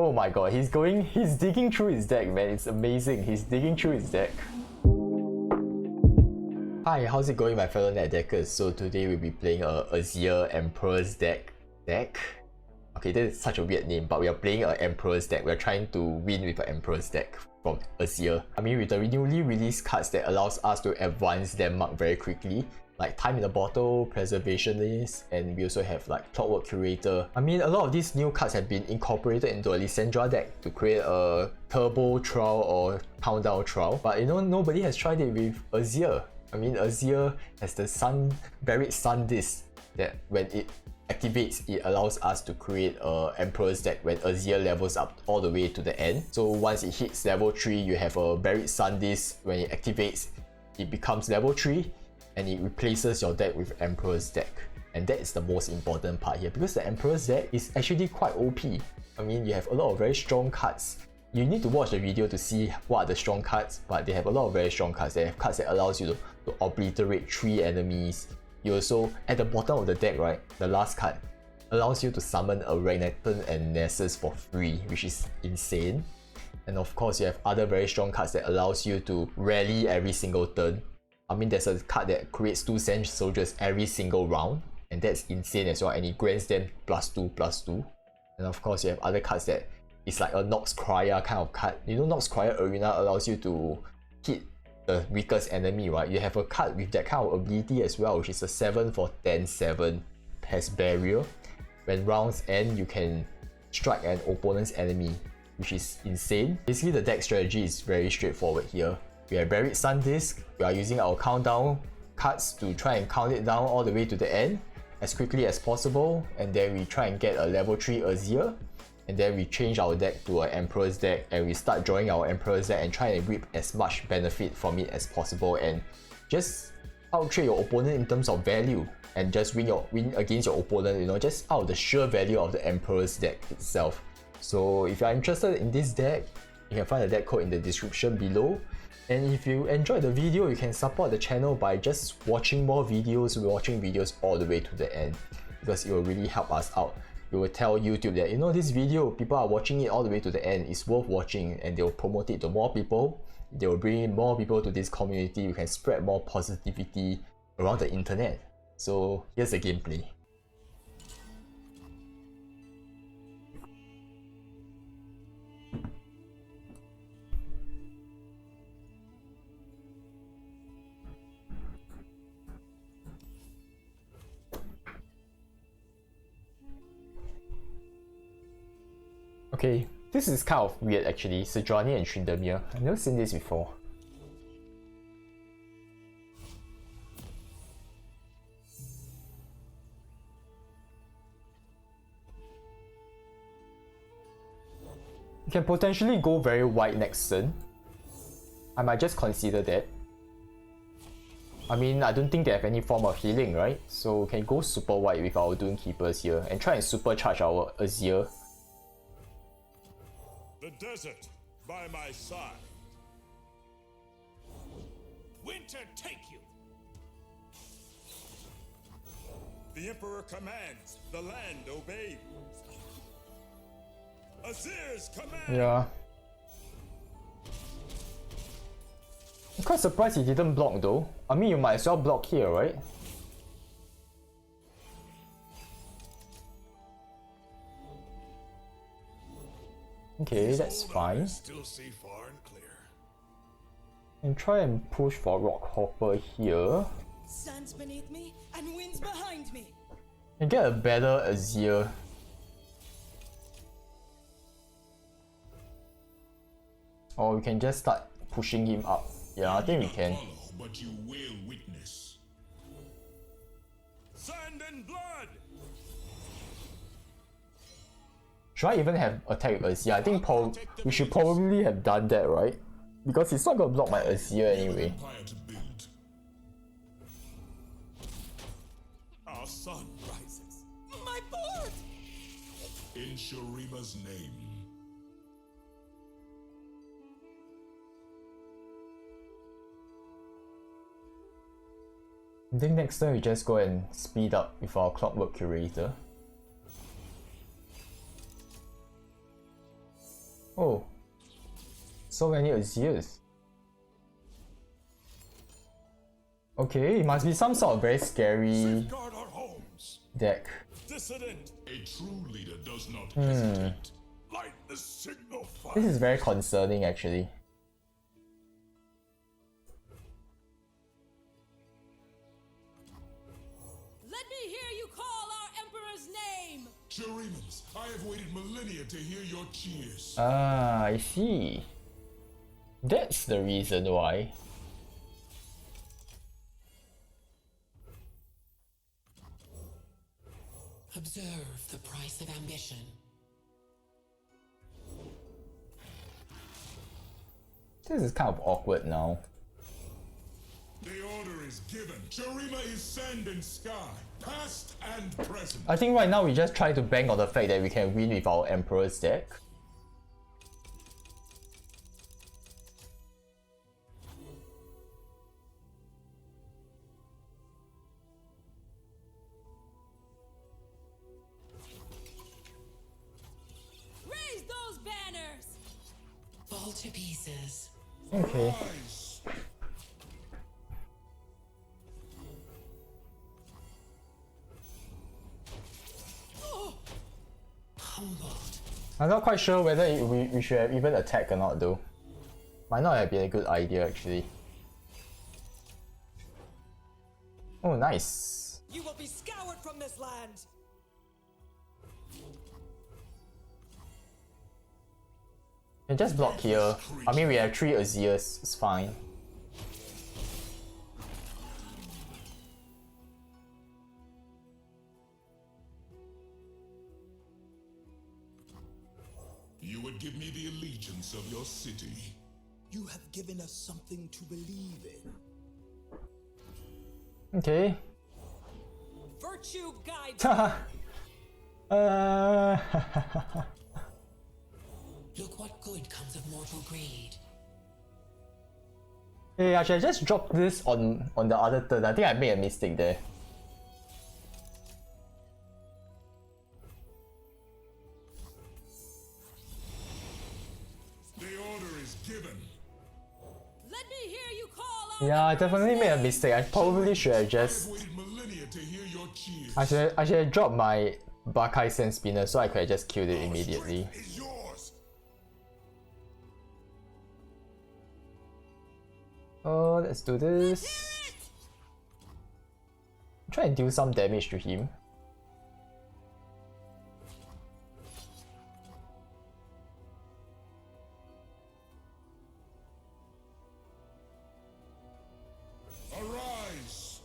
Oh my god, he's digging through his deck, man. It's amazing. He's digging through his deck. Hi, how's it going, my fellow netdeckers? So today we'll be playing a Azir Emperor's deck. Okay, that is such a weird name, but we are playing an Emperor's deck. We're trying to win with an Emperor's deck from Azir. I mean, with the newly released cards that allows us to advance their mark very quickly, like Time in the Bottle, Preservationist, and we also have like Clockwork Curator. I mean, a lot of these new cards have been incorporated into a Lissandra deck to create a Turbo Trial or Countdown Trial, but you know, nobody has tried it with Azir. I mean, Azir has the Buried Sun Disc that when it activates, it allows us to create a Emperor's deck when Azir levels up all the way to the end. So once it hits level 3, you have a Buried Sun Disc. When it activates, it becomes level 3 and it replaces your deck with Emperor's deck. And that is the most important part here, because the Emperor's deck is actually quite OP. I mean, you have a lot of very strong cards. You need to watch the video to see what are the strong cards, but they have a lot of very strong cards. They have cards that allows you to obliterate 3 enemies. You also, at the bottom of the deck, right, the last card allows you to summon a Renekton and Nessus for free, which is insane. And of course, you have other very strong cards that allows you to rally every single turn. I mean, there's a card that creates 2 Sand Soldiers every single round, and that's insane as well, and it grants them +2/+2. And of course, you have other cards that it's like a Nox Cryer kind of card. You know, Nox Cryer Arena allows you to hit the weakest enemy, right? You have a card with that kind of ability as well, which is a 7 for 10/7 Pest Barrier. When rounds end, you can strike an opponent's enemy, which is insane. Basically, the deck strategy is very straightforward here. We have Buried Sun Disc. We are using our countdown cards to try and count it down all the way to the end as quickly as possible, and then we try and get a level 3 Azir. And then we change our deck to an Emperor's deck and we start drawing our Emperor's deck and try and reap as much benefit from it as possible and just outtrade your opponent in terms of value and just win against your opponent, you know, just out of the sheer value of the Emperor's deck itself. So if you are interested in this deck, you can find the deck code in the description below. And if you enjoyed the video, you can support the channel by just watching more videos, watching videos all the way to the end, because it will really help us out. We will tell YouTube that, you know, this video, people are watching it all the way to the end, it's worth watching, and they will promote it to more people. They will bring in more people to this community. We can spread more positivity around the internet. So here's the gameplay. Okay, this is kind of weird actually, Sejuani and Tryndamere. I've never seen this before. You can potentially go very white next turn. I might just consider that. I mean, I don't think they have any form of healing, right? So we can go super white with our Dune Keepers here and try and supercharge our Azir. The desert by my side. Winter take you. The Emperor commands, the land obeys. Azir's command. Yeah. I'm quite surprised he didn't block though. I mean, you might as well block here, right? Okay, that's fine. Still see far and clear. And try and push for Rockhopper here. Sands beneath me and winds behind me. And get a better Azir. Or we can just start pushing him up. Yeah, I think we can. Follow, but you will witness. Sand and blood. Should I even have attack with Azir? I think we should probably have done that, right? Because he's not gonna block my Azir anyway. Our sun rises. My board! In Shurima's name. I think next time we just go and speed up with our Clockwork Curator. Oh, so many Azirs. Okay, it must be some sort of very scary Safeguard our homes. deck. Dissident. A true leader does not hesitate. Light the signal fire. This is very concerning actually. Let me hear you call our Emperor's name! Shurimans, I have waited millennia to hear your cheers. Ah, I see. That's the reason why. Observe the price of ambition. This is kind of awkward now. The order is given. Shurima is sand and sky, past and present. I think right now we just try to bank on the fact that we can win with our Emperor's deck. Raise those banners! Fall to pieces. Okay. Rise. Humbled. I'm not quite sure whether we should have even attacked or not though. Might not have been a good idea actually. Oh, nice. You will be scoured from this land! And just block here. I mean, we have 3 Azirs, it's fine. You would give me the allegiance of your city. You have given us something to believe in. Okay. Virtue guides Look what good comes of mortal greed. Hey, I should have just dropped this on the other turn. I think I made a mistake there. The order is given. Let me hear you call our Yeah, I Emperor's definitely made a name. mistake. I probably should have I have just... waited millennia to hear your cheers. I should have dropped my Bakai Sense Spinner so I could have just killed it immediately. Strength is yours. Oh, let's do this. Try and deal some damage to him. Arise.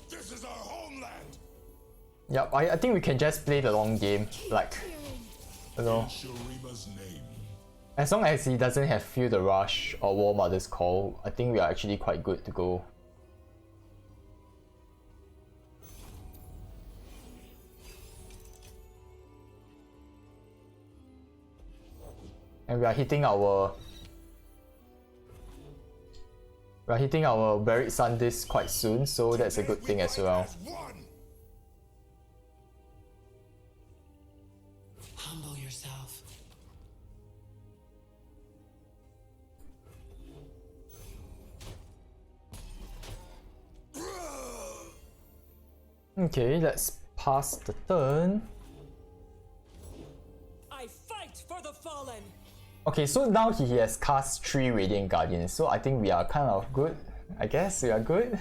This is our homeland. Yep, I think we can just play the long game. Like, you know, Shurima's name. as long as he doesn't have Feel the Rush or War Mother's Call, I think we are actually quite good to go. And we are hitting our Buried Sun disc quite soon, so that's a good thing as well. One. Humble yourself. Okay, let's pass the turn. I fight for the fallen! Okay, so now he has cast 3 Radiant Guardians, so I think we are kind of good. I guess we are good.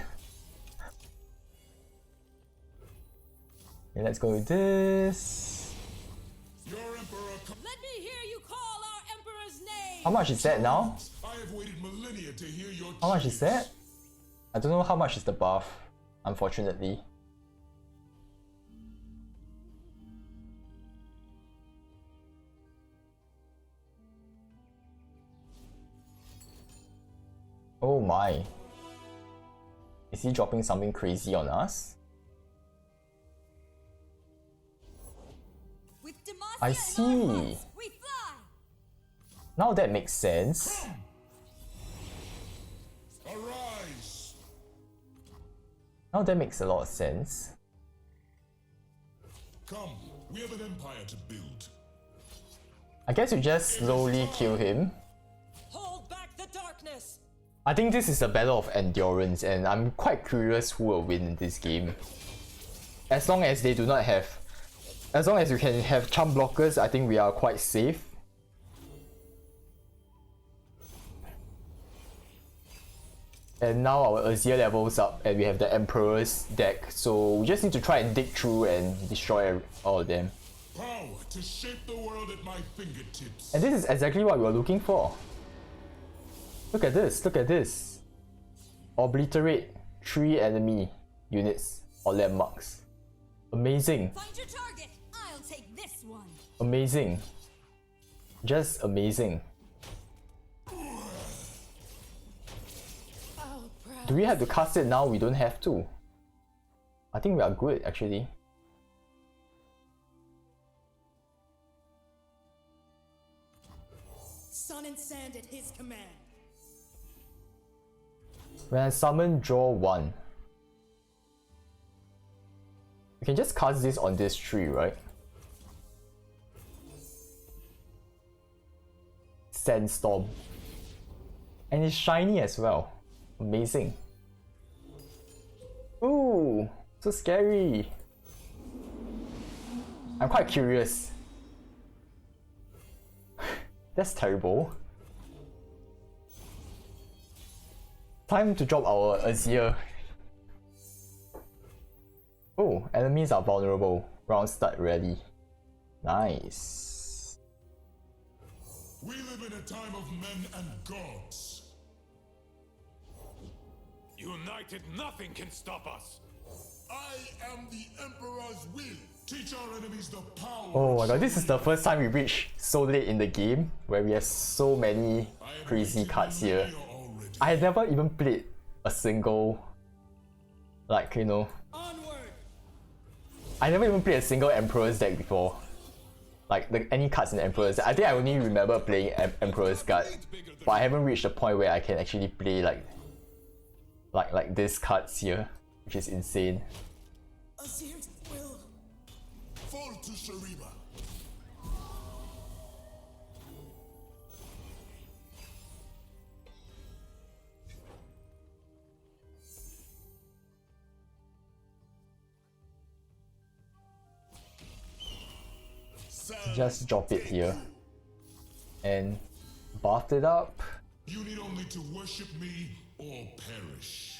Okay, let's go with this. Your emperor. Let me hear you call our Emperor's name! How much is that now? I have waited millennia to hear your How much is that? I don't know how much is the buff, unfortunately. Oh my. Is he dropping something crazy on us? With Demacia I in our see. hearts, we fly! Now that makes sense. Arise. Now that makes a lot of sense. Come, we have an empire to build. I guess you just slowly kill him. Hold back the darkness. I think this is a battle of endurance, and I'm quite curious who will win in this game. As long as they do not have... As long as you can have charm blockers, I think we are quite safe. And now our Azir levels up and we have the Emperor's deck, so we just need to try and dig through and destroy all of them. Power to shape the world at my fingertips. And this is exactly what we were looking for. Look at this, look at this. Obliterate 3 enemy units or landmarks. Amazing. Find your target. I'll take this one. Amazing. Just amazing. Do we have to cast it now? We don't have to. I think we are good actually. Sun and sand at his command. When I summon, draw 1. You can just cast this on this tree, right? Sandstorm. And it's shiny as well. Amazing. Ooh, so scary. I'm quite curious. That's terrible. Time to drop our Azir. Oh, enemies are vulnerable. Round start ready. Nice. We live in a time of men and gods. United, nothing can stop us. I am the Emperor's will. Teach our enemies the power. Oh my god, this is the first time we reach so late in the game where we have so many crazy cards here. I had never even played a single, like, you know, Onward. I never even played a single Emperor's deck before. Like, any cards in the Emperor's deck. I think I only remember playing Emperor's card, but I haven't reached the point where I can actually play like these cards here, which is insane. Azir's will Fall to Shurima. Just drop it here and buff it up. You need only to worship me or perish.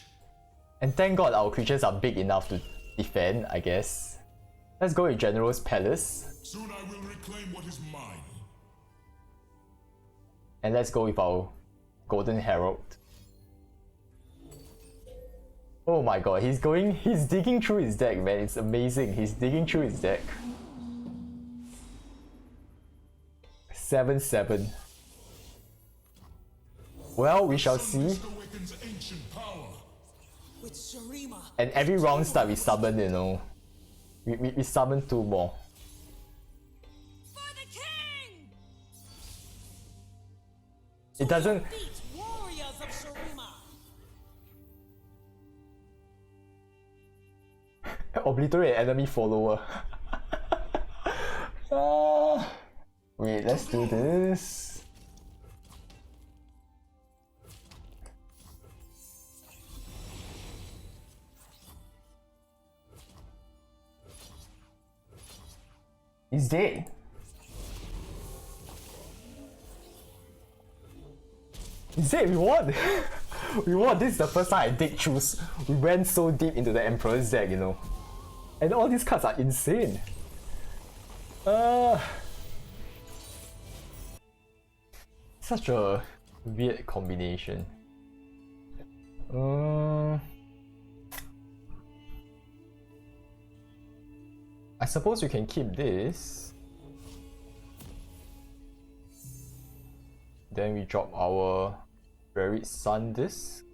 And thank god our creatures are big enough to defend, I guess. Let's go with General's Palace. Soon I will reclaim what is mine. And let's go with our Golden Herald. Oh my god, he's digging through his deck, man. It's amazing. He's digging through his deck. 7/7. Well, we shall see. Awakens ancient power. with Shurima. And every round start we summon, you know. We summon 2 more. For the king! It doesn't... Beat warriors of Shurima. Obliterate enemy follower. Wait, let's do this. He's dead. He's dead, we won! We won! This is the first time I dig through. We went so deep into the Emperor's deck, you know. And all these cards are insane. Such a weird combination. I suppose we can keep this. Then we drop our Buried Sun disc.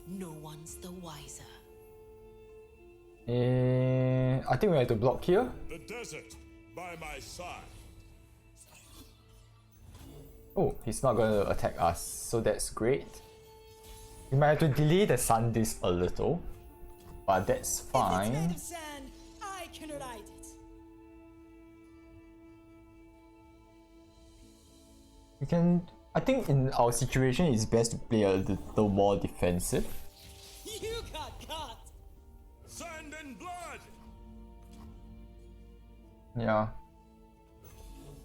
No one's the wiser. And I think we have to block here. The desert by my side. Oh, he's not going to attack us, so that's great. We might have to delay the Sun disc a little, but that's If it's made fine. of sand, I can ride it. You can. I think in our situation, it's best to play a little more defensive. You got caught! Sand and blood! Yeah.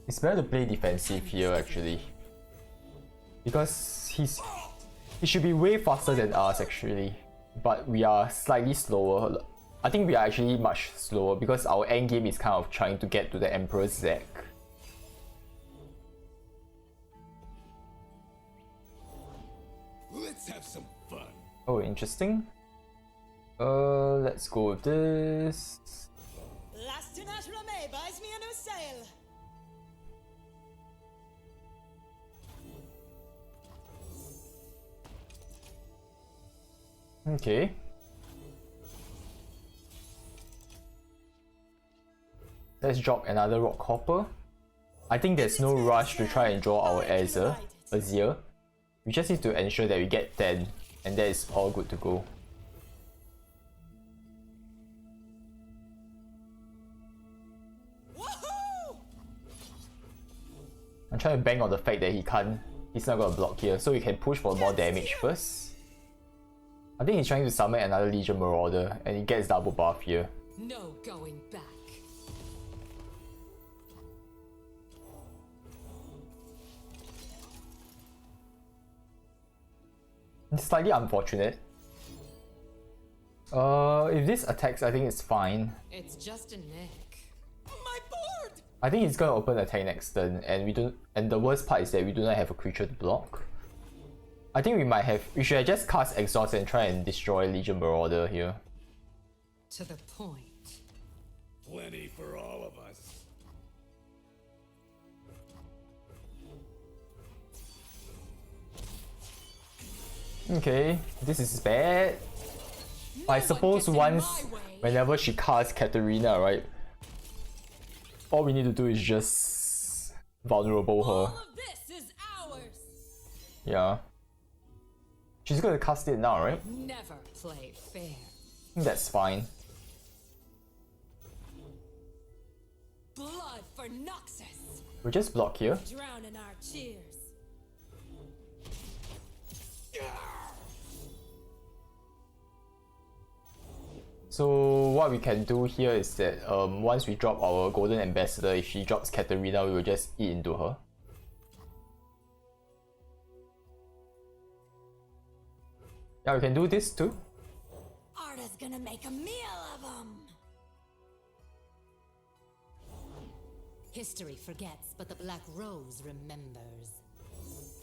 It's better to play defensive here actually. Because he should be way faster than us actually. But we are slightly slower. I think we are actually much slower because our end game is kind of trying to get to the Emperor's deck. Let's have some fun. Oh, interesting. Let's go with this. Last tonight Rame buys me a new sail. Okay. Let's drop another rock hopper. I think there's no rush to try and draw our Azir. We just need to ensure that we get 10 and that is all good to go. Woohoo! I'm trying to bang on the fact that he's not gonna block here, so we can push for more damage first. I think he's trying to summon another Legion Marauder and he gets double buff here. No going back. It's slightly unfortunate. If this attacks, I think it's fine. It's just a nick. My board! I think he's gonna open attack next turn, and we don't. And the worst part is that we do not have a creature to block. I think we should have just cast Exhaust and try and destroy Legion Marauder here. To the point. Plenty for all of us. Okay, this is bad. I suppose whenever she casts Katarina, right? All we need to do is just vulnerable her. All of this is ours! Yeah. She's gonna cast it now, right? Never play fair. That's fine. Blood for Noxus! We'll just block here. Drown in our cheers. So what we can do here is that once we drop our Golden Ambassador, if she drops Katarina, we will just eat into her. Yeah, we can do this too. Arda's gonna make a meal of them! History forgets, but the Black Rose remembers.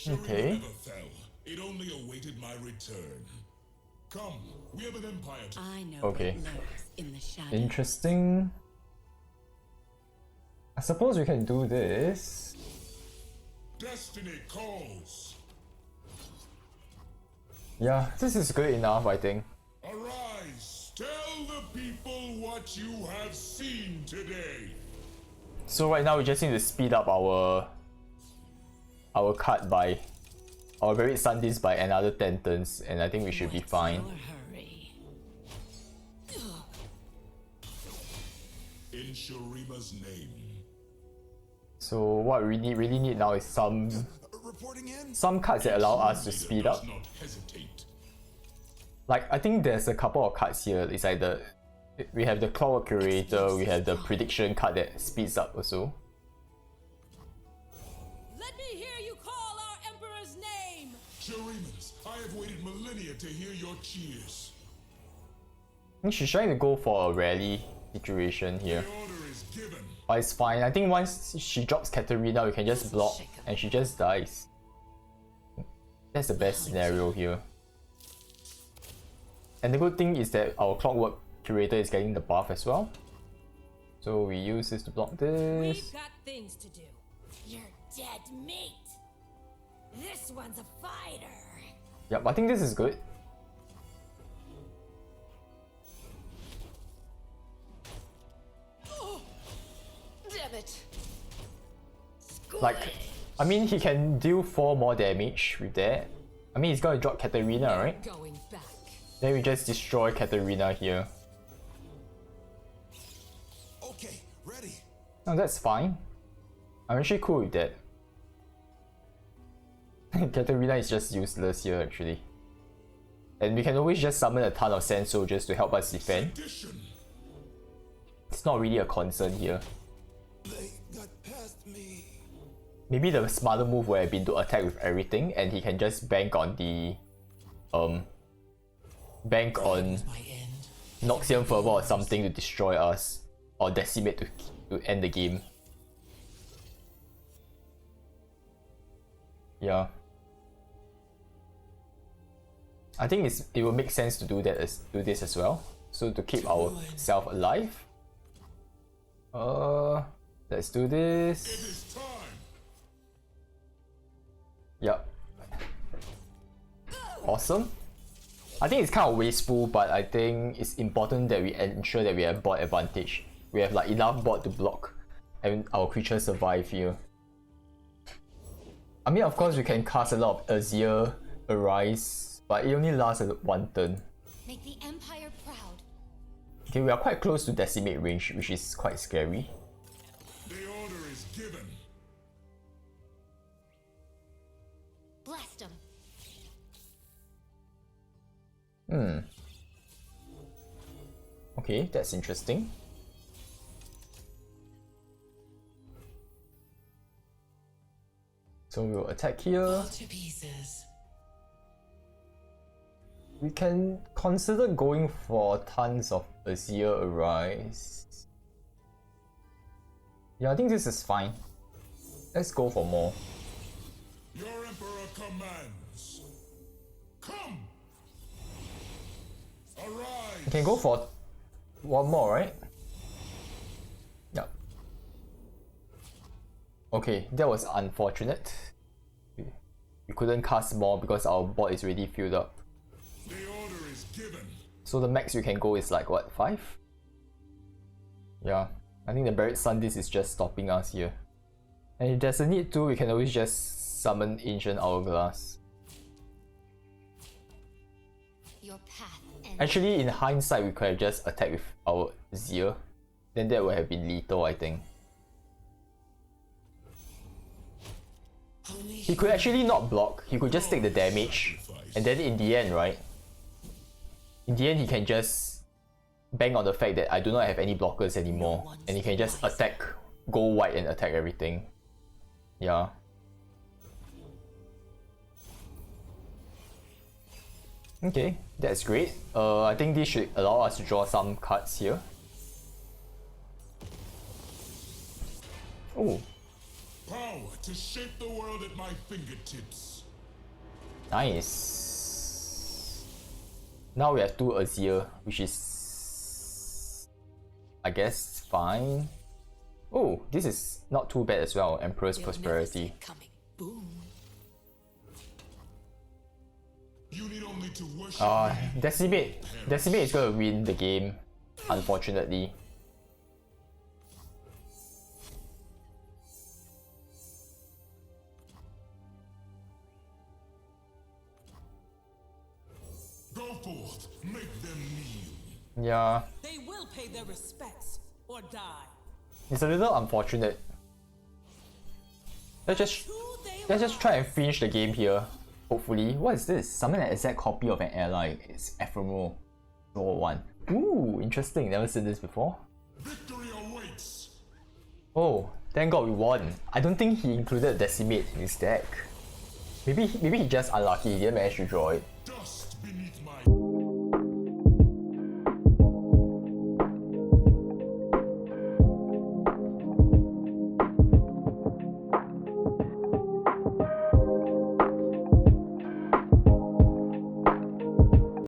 Okay. Never fell. It only awaited my return. Come, we have an empire to... I know Okay. what lurks in the shadows. Interesting. I suppose we can do this. Destiny calls. Yeah, this is good enough, I think. Arise, tell the people what you have seen today. So right now we just need to speed up our cut by our Buried Sun Disc by another 10 turns, and I think we should be fine. Your hurry. In Shurima's name. So what we really need now is some Reporting in? cards that allow us to Leader speed does up. not hesitate. Like I think there's a couple of cards here. It's like we have the Clockwork Curator, we have the Prediction card that speeds up also. Let me hear you call our Emperor's name! Shurimans, I have waited millennia to hear your cheers. I think she's trying to go for a rally situation here. The order is given. But it's fine. I think once she drops Katarina, we can just block and she just dies. That's the best scenario here. And the good thing is that our Clockwork Curator is getting the buff as well. So we use this to block this. We've got things to do. You're dead meat! This one's a fighter! Yep, I think this is good. Damn it. Like, I mean, he can deal 4 more damage with that. I mean, he's gonna drop Katarina, right? Going back. Then we just destroy Katarina here. Okay, ready. No, that's fine. I'm actually cool with that. Katarina is just useless here actually. And we can always just summon a ton of sand soldiers to help us defend. Sedition. It's not really a concern here. They got past me. Maybe the smarter move would have been to attack with everything and he can just bank on the bank on My end. Noxian Fervor or something to destroy us. Or Decimate to end the game. Yeah. I think it will make sense to do this as well. So to keep ourselves alive. Let's do It this. is time. Yep. Awesome. I think it's kind of wasteful, but I think it's important that we ensure that we have board advantage. We have like enough board to block and our creatures survive here. I mean, of course, we can cast a lot of Azir, Arise, but it only lasts one turn. Make the Empire proud. Okay, we are quite close to Decimate range, which is quite scary. The order is given. Blast them. Okay, that's interesting. So we'll attack here. To pieces. We can consider going for tons of Azir Arise. Yeah, I think this is fine. Let's go for more. Your Emperor commands. Come. Arise. We can go for one more, right? Yep. Okay, that was unfortunate. We couldn't cast more because our board is already filled up. The order is given. So the max we can go is like what, 5? Yeah, I think the Buried Sun Disc is just stopping us here. And if there's a need to, we can always just summon Ancient Hourglass. Your path ends. Actually, in hindsight, we could have just attacked with our Azir. Then that would have been lethal, I think. He could actually not block, he could just take the damage. And then in the end, right? In the end, he can just bang on the fact that I do not have any blockers anymore. And he can just attack, go white and attack everything. Yeah. Okay, that's great. I think this should allow us to draw some cards here. Oh, Power to shape the world at my fingertips. nice. Now we have 2 Azir, which is, I guess, fine. Oh, this is not too bad as well. Emperor's Prosperity. Coming. Boom. You need only to worship me. Decimate is gonna win the game, unfortunately. Go forth, make them kneel. Yeah, They will pay their respects or die. it's a little unfortunate. Let's just try and finish the game here. Hopefully. What is this? Summon an exact copy of an ally. It's ephemeral. Draw 1. Ooh, interesting. Never seen this before. Victory awaits. Oh, thank God we won. I don't think he included Decimate in his deck. Maybe he just unlucky. He didn't manage to draw it. Dust beneath my